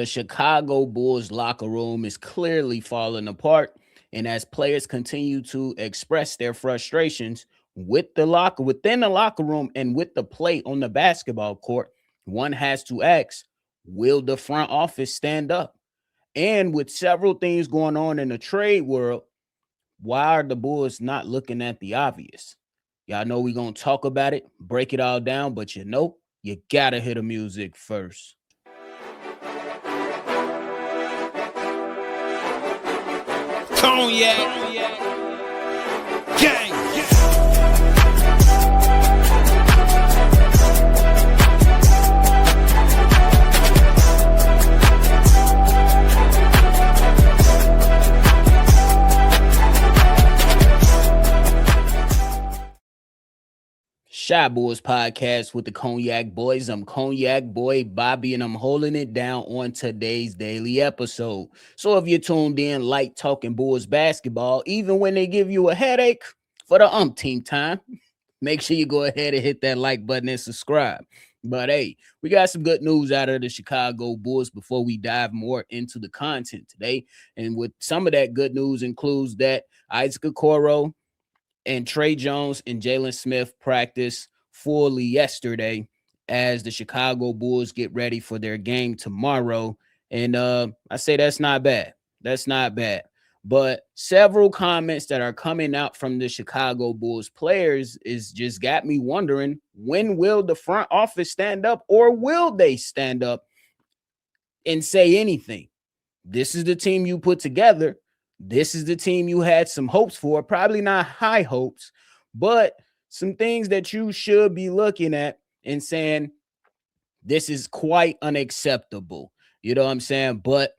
The Chicago Bulls locker room is clearly falling apart, and as players continue to express their frustrations within the locker room and with the play on the basketball court, one has to ask, will the front office stand up? And with several things going on in the trade world, why are the Bulls not looking at the obvious? Y'all know we're going to talk about it, break it all down, but you got to hear the music first. Cognac, gang. Shy Boys podcast with the Cognac Boys. I'm Cognac Boy Bobby, and I'm holding it down on today's daily episode. So if you're tuned in, like talking Bulls basketball, even when they give you a headache for the umpteenth time, make sure you go ahead and hit that like button and subscribe. But hey, we got some good news out of the Chicago Bulls before we dive more into the content today. And with some of that good news includes that Isaac Okoro and Trey Jones and Jalen Smith practiced fully yesterday as the Chicago Bulls get ready for their game tomorrow. And I say that's not bad. That's not bad. But several comments that are coming out from the Chicago Bulls players is just got me wondering, when will the front office stand up, or will they stand up and say anything? This is the team you put together. This is the team you had some hopes for, probably not high hopes, but some things that you should be looking at and saying, this is quite unacceptable. You know what I'm saying? But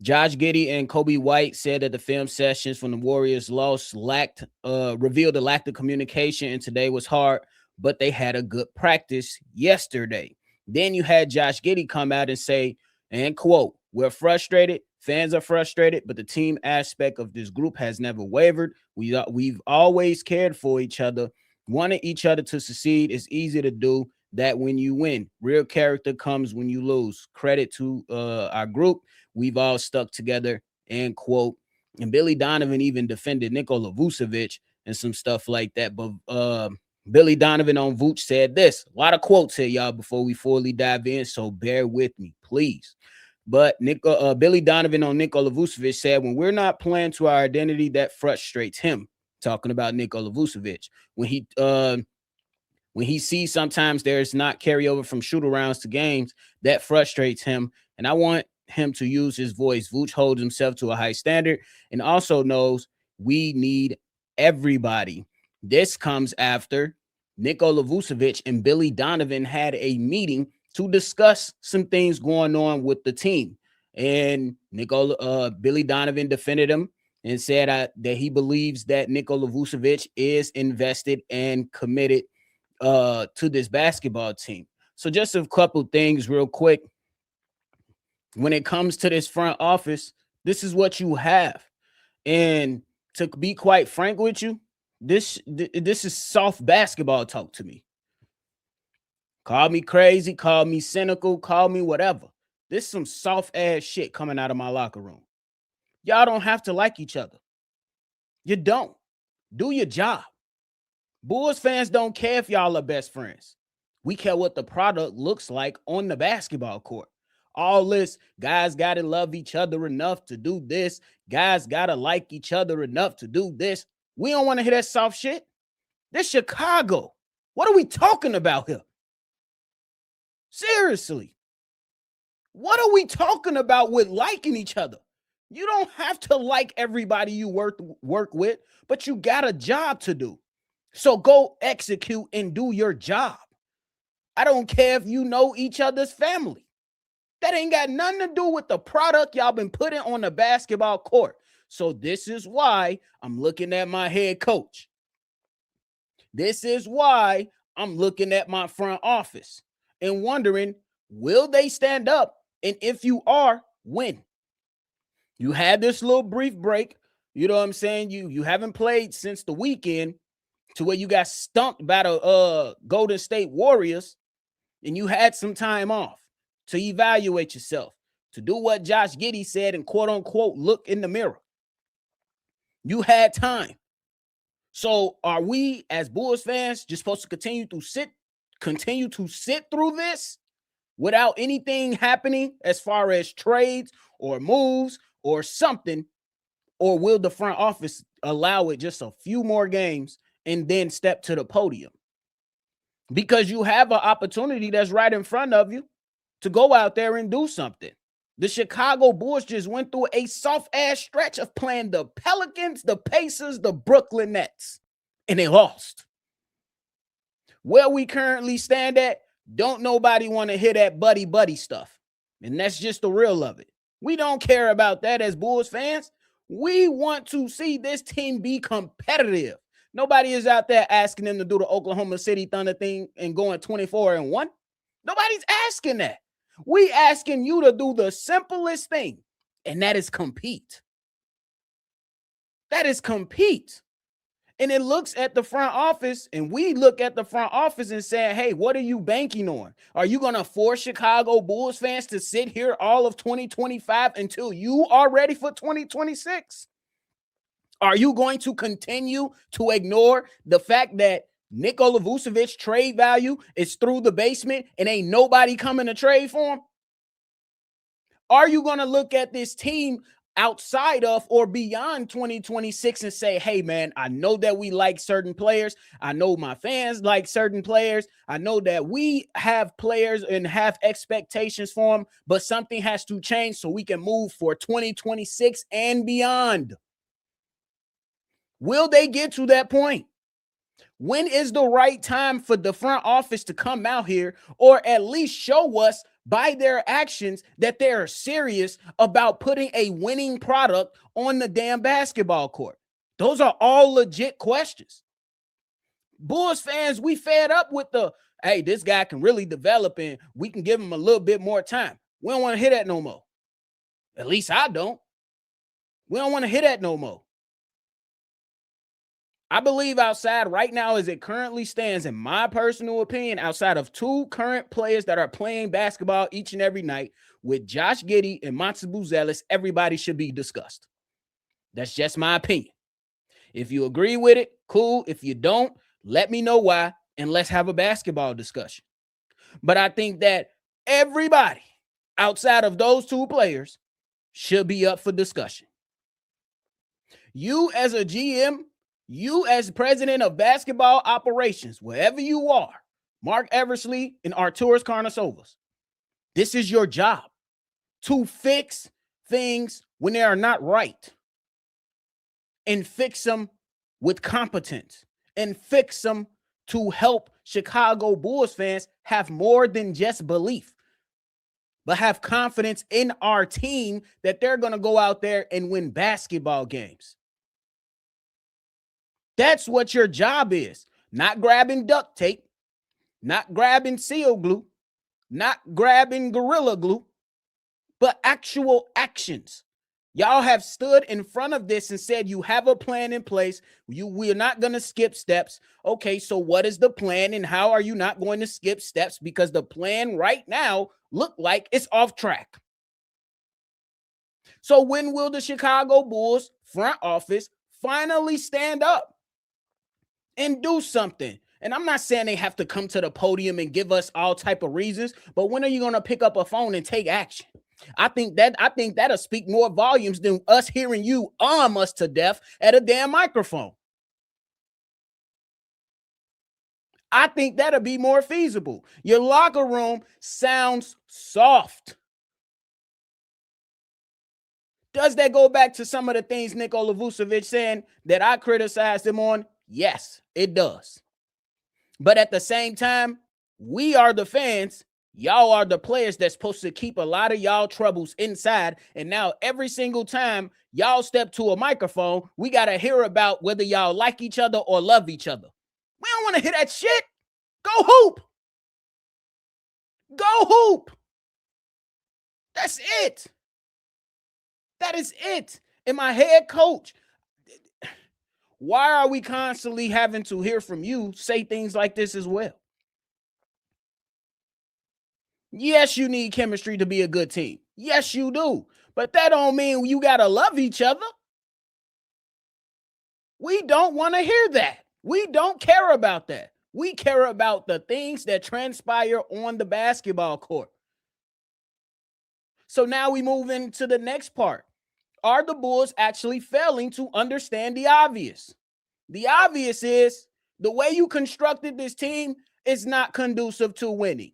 Josh Giddey and Coby White said that the film sessions from the Warriors loss revealed a lack of communication, and today was hard, but they had a good practice yesterday. Then you had Josh Giddey come out and say, and quote, "We're frustrated. Fans are frustrated, but the team aspect of this group has never wavered. We've always cared for each other, wanted each other to succeed. It's easy to do that when you win. Real character comes when you lose. Credit to our group. We've all stuck together," end quote. And Billy Donovan even defended Nikola Vucevic and some stuff like that. But Billy Donovan on Vooch said this. A lot of quotes here, y'all, before we fully dive in, so bear with me, please. But Billy Donovan on Nikola Vucevic said, when we're not playing to our identity, that frustrates him. Talking about Nikola Vucevic. When he sees sometimes there's not carryover from shoot-arounds to games, that frustrates him. And I want him to use his voice. Vooch holds himself to a high standard and also knows we need everybody. This comes after Nikola Vucevic and Billy Donovan had a meeting to discuss some things going on with the team. And Billy Donovan defended him and said that he believes that Nikola Vucevic is invested and committed to this basketball team. So just a couple things real quick. When it comes to this front office, this is what you have. And to be quite frank with you, this is soft basketball talk to me. Call me crazy, call me cynical, call me whatever. This is some soft ass shit coming out of my locker room. Y'all don't have to like each other. You don't. Do your job. Bulls fans don't care if y'all are best friends. We care what the product looks like on the basketball court. All this, guys got to love each other enough to do this. Guys got to like each other enough to do this. We don't want to hear that soft shit. This Chicago. What are we talking about here? Seriously. What are we talking about with liking each other? You don't have to like everybody you work with, but you got a job to do. So go execute and do your job. I don't care if you know each other's family. That ain't got nothing to do with the product y'all been putting on the basketball court. So this is why I'm looking at my head coach. This is why I'm looking at my front office and wondering, will they stand up? And if you are, when? You had this little brief break. You know what I'm saying? You haven't played since the weekend to where you got stumped by the Golden State Warriors, and you had some time off to evaluate yourself, to do what Josh Giddey said and quote unquote look in the mirror. You had time. So are we as Bulls fans just supposed to continue to sit through this without anything happening as far as trades or moves or something? Or will the front office allow it just a few more games and then step to the podium? Because you have an opportunity that's right in front of you to go out there and do something. The Chicago Bulls just went through a soft-ass stretch of playing the Pelicans, the Pacers, the Brooklyn Nets, and they lost. Where we currently stand at, don't nobody want to hear that buddy stuff. And that's just the real of it. We don't care about that as Bulls fans. We want to see this team be competitive. Nobody is out there asking them to do the Oklahoma City Thunder thing and going 24-1. Nobody's asking that. We asking you to do the simplest thing, and that is compete. That is compete. And it looks at the front office, and we look at the front office and say, hey, what are you banking on? Are you going to force Chicago Bulls fans to sit here all of 2025 until you are ready for 2026? Are you going to continue to ignore the fact that Nikola Vucevic trade value is through the basement and ain't nobody coming to trade for him? Are you going to look at this team outside of or beyond 2026 and say, hey, man, I know that we like certain players. I know my fans like certain players. I know that we have players and have expectations for them, but something has to change so we can move for 2026 and beyond. Will they get to that point? When is the right time for the front office to come out here or at least show us by their actions that they're serious about putting a winning product on the damn basketball court? Those are all legit questions. Bulls fans, we fed up with the, hey, this guy can really develop and we can give him a little bit more time. We don't want to hear that no more. At least I don't. We don't want to hear that no more. I believe outside right now as it currently stands, in my personal opinion, outside of two current players that are playing basketball each and every night with Josh Giddey and Monty Buzelis, everybody should be discussed. That's just my opinion. If you agree with it, cool. If you don't, let me know why, and let's have a basketball discussion. But I think that everybody outside of those two players should be up for discussion. You as a GM, you as president of basketball operations, wherever you are, Mark Eversley and Artūras Karnišovas, this is your job to fix things when they are not right and fix them with competence and fix them to help Chicago Bulls fans have more than just belief, but have confidence in our team that they're going to go out there and win basketball games. That's what your job is. Not grabbing duct tape, not grabbing seal glue, not grabbing Gorilla Glue, but actual actions. Y'all have stood in front of this and said you have a plan in place. We're not going to skip steps. Okay, so what is the plan and how are you not going to skip steps? Because the plan right now look like it's off track. So when will the Chicago Bulls front office finally stand up and do something? And I'm not saying they have to come to the podium and give us all type of reasons, but when are you going to pick up a phone and take action? I think that'll speak more volumes than us hearing you arm us to death at a damn microphone. I think that'll be more feasible. Your locker room sounds soft. Does that go back to some of the things Nikola Vucevic saying that I criticized him on? Yes, it does. But at the same time, we are the fans. Y'all are the players that's supposed to keep a lot of y'all troubles inside. And now every single time y'all step to a microphone, we got to hear about whether y'all like each other or love each other. We don't want to hear that shit. Go hoop. Go hoop. That's it. That is it. And my head coach, why are we constantly having to hear from you say things like this as well? Yes, you need chemistry to be a good team. Yes, you do. But that don't mean you got to love each other. We don't want to hear that. We don't care about that. We care about the things that transpire on the basketball court. So now we move into the next part. Are the Bulls actually failing to understand the obvious? The obvious is the way you constructed this team is not conducive to winning.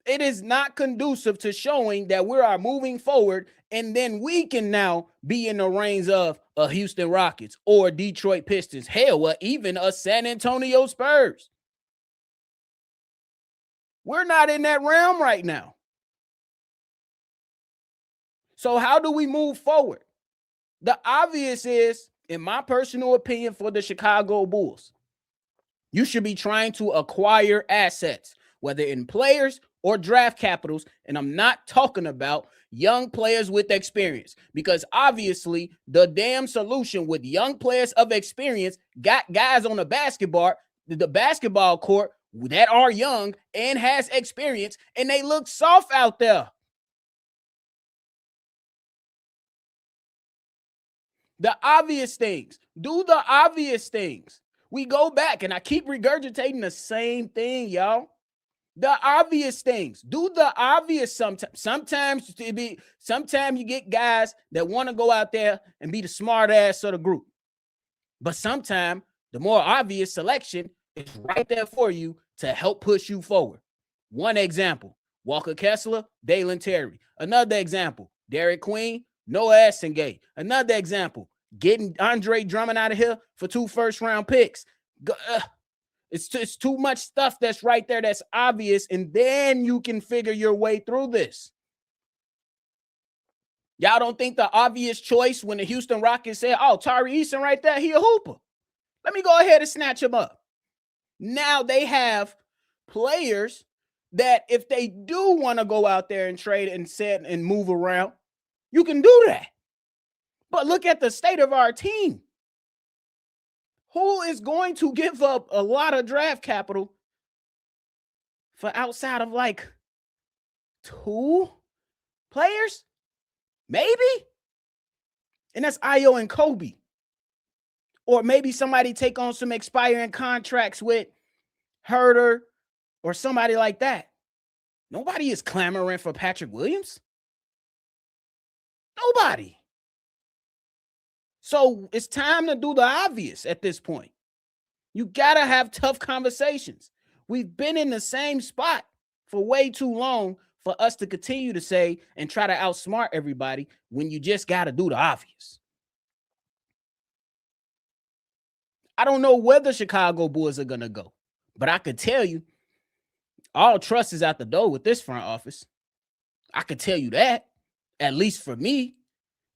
It is not conducive to showing that we are moving forward, and then we can now be in the reins of a Houston Rockets or Detroit Pistons, hell, even a San Antonio Spurs. We're not in that realm right now. So how do we move forward? The obvious is, in my personal opinion, for the Chicago Bulls, you should be trying to acquire assets, whether in players or draft capitals. And I'm not talking about young players with experience, because obviously the damn solution with young players of experience got guys on the basketball court that are young and has experience, and they look soft out there. The obvious things. Do the obvious things. We go back, and I keep regurgitating the same thing, y'all. The obvious things. Do the obvious sometimes. Sometimes you get guys that want to go out there and be the smart ass of the group. But sometimes the more obvious selection is right there for you to help push you forward. One example, Walker Kessler, Dalen Terry. Another example, Derek Queen, Noah Essengate. Another example, getting Andre Drummond out of here for 2 first-round picks. It's too much stuff that's right there that's obvious, and then you can figure your way through this. Y'all don't think the obvious choice when the Houston Rockets said, oh, Tari Eason right there, he a hooper. Let me go ahead and snatch him up. Now they have players that if they do want to go out there and trade and set and move around, you can do that. But look at the state of our team. Who is going to give up a lot of draft capital for outside of like 2 players? Maybe. And that's Ayo and Coby. Or maybe somebody take on some expiring contracts with Herter or somebody like that. Nobody is clamoring for Patrick Williams. Nobody. So it's time to do the obvious at this point. You got to have tough conversations. We've been in the same spot for way too long for us to continue to say and try to outsmart everybody when you just got to do the obvious. I don't know where the Chicago Bulls are going to go, but I could tell you all trust is out the door with this front office. I could tell you that, at least for me.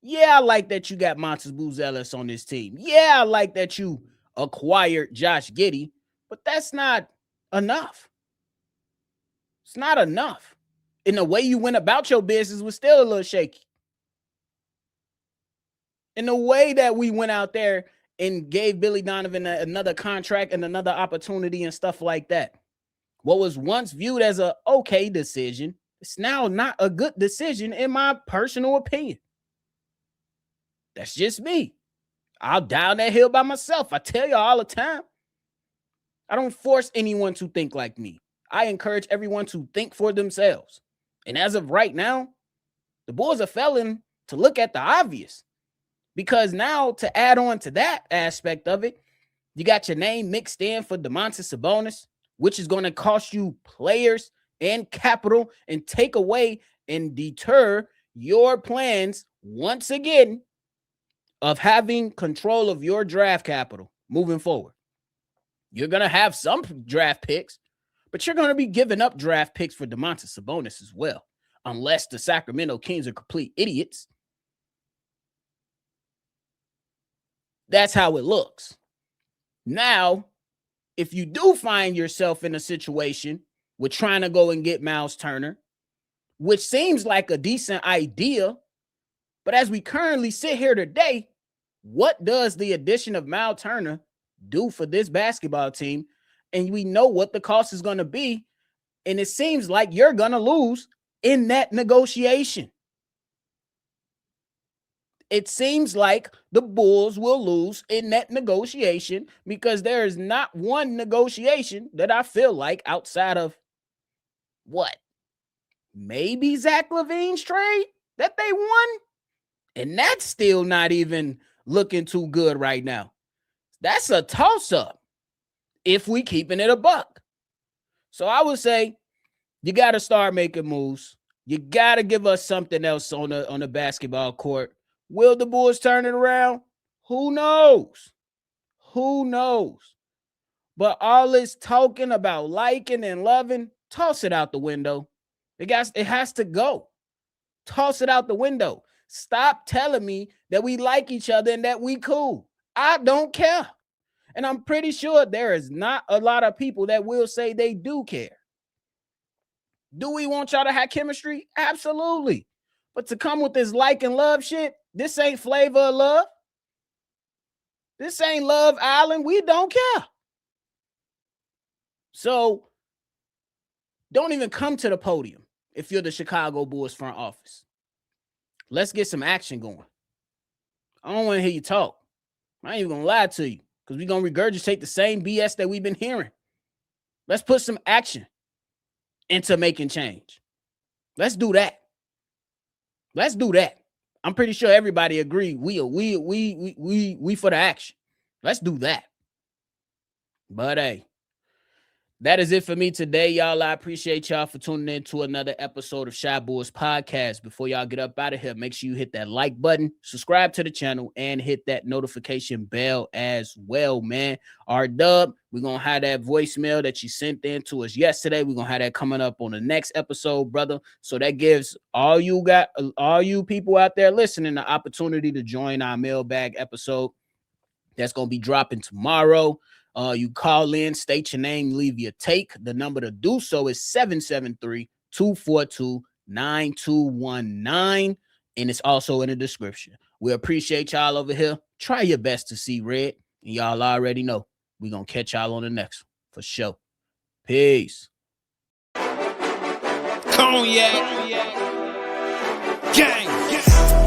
Yeah, I like that you got Montes Buzelis on this team. Yeah, I like that you acquired Josh Giddey, but that's not enough. It's not enough. And the way you went about your business was still a little shaky. And the way that we went out there and gave Billy Donovan another contract and another opportunity and stuff like that. What was once viewed as an okay decision, it's now not a good decision in my personal opinion. That's just me. I'll down that hill by myself. I tell y'all all the time. I don't force anyone to think like me. I encourage everyone to think for themselves. And as of right now, the Bulls are failing to look at the obvious. Because now to add on to that aspect of it, you got your name mixed in for Domantas Sabonis, which is going to cost you players and capital and take away and deter your plans once again of having control of your draft capital moving forward. You're going to have some draft picks, but you're going to be giving up draft picks for Domantas Sabonis as well, unless the Sacramento Kings are complete idiots. That's how it looks. Now, if you do find yourself in a situation with trying to go and get Miles Turner, which seems like a decent idea, but as we currently sit here today, what does the addition of Miles Turner do for this basketball team? And we know what the cost is going to be. And it seems like you're going to lose in that negotiation. It seems like the Bulls will lose in that negotiation because there is not one negotiation that I feel like outside of what? Maybe Zach LaVine's trade that they won. And that's still not even looking too good right now. That's a toss-up if we keeping it a buck. So I would say you got to start making moves. You got to give us something else on the basketball court. Will the Bulls turn it around? Who knows? Who knows? But all this talking about liking and loving, toss it out the window. It has to go. Toss it out the window. Stop telling me that we like each other and that we cool. I don't care. And I'm pretty sure there is not a lot of people that will say they do care. Do we want y'all to have chemistry? Absolutely. But to come with this like and love shit, this ain't Flavor of Love. This ain't Love Island. We don't care. So don't even come to the podium if you're the Chicago Bulls front office. Let's get some action going. I don't want to hear you talk. I ain't even going to lie to you because we're going to regurgitate the same BS that we've been hearing. Let's put some action into making change. Let's do that. Let's do that. I'm pretty sure everybody agree. We for the action. Let's do that. But hey, that is it for me today, y'all. I appreciate y'all for tuning in to another episode of Shy Boys Podcast. Before y'all get up out of here, make sure you hit that like button, subscribe to the channel, and hit that notification bell as well, man. R-Dub, we're going to have that voicemail that you sent in to us yesterday. We're going to have that coming up on the next episode, brother. So that gives all you people out there listening the opportunity to join our mailbag episode. That's going to be dropping tomorrow. You call in, state your name, leave your take. The number to do so is 773-242-9219. And it's also in the description. We appreciate y'all over here. Try your best to see red. And y'all already know we're going to catch y'all on the next one for sure. Peace. Cognac. Gang.